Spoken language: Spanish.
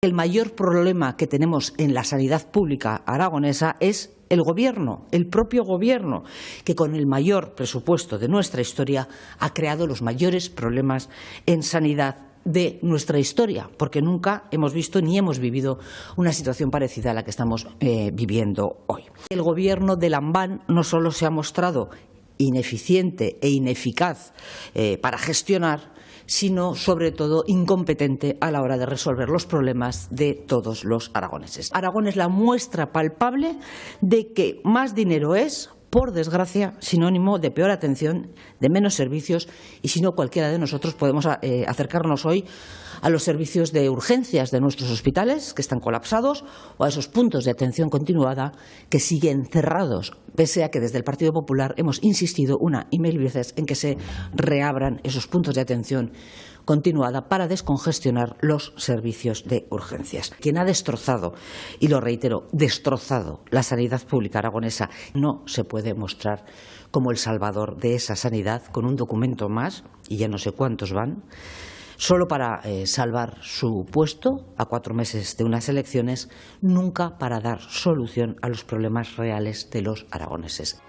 El mayor problema que tenemos en la sanidad pública aragonesa es el Gobierno, el propio Gobierno, que con el mayor presupuesto de nuestra historia ha creado los mayores problemas en sanidad de nuestra historia, porque nunca hemos visto ni hemos vivido una situación parecida a la que estamos viviendo hoy. El Gobierno de Lambán no solo se ha mostrado ineficiente e ineficaz para gestionar, sino, sobre todo, incompetente a la hora de resolver los problemas de todos los aragoneses. Aragón es la muestra palpable de que más dinero es, por desgracia, sinónimo de peor atención, de menos servicios, y si no, cualquiera de nosotros podemos acercarnos hoy a los servicios de urgencias de nuestros hospitales, que están colapsados, o a esos puntos de atención continuada que siguen cerrados, pese a que desde el Partido Popular hemos insistido una y mil veces en que se reabran esos puntos de atención continuada para descongestionar los servicios de urgencias. Quien ha destrozado, y lo reitero, destrozado la sanidad pública aragonesa, no se puede mostrar como el salvador de esa sanidad con un documento más, y ya no sé cuántos van, solo para salvar su puesto a 4 meses de unas elecciones, nunca para dar solución a los problemas reales de los aragoneses.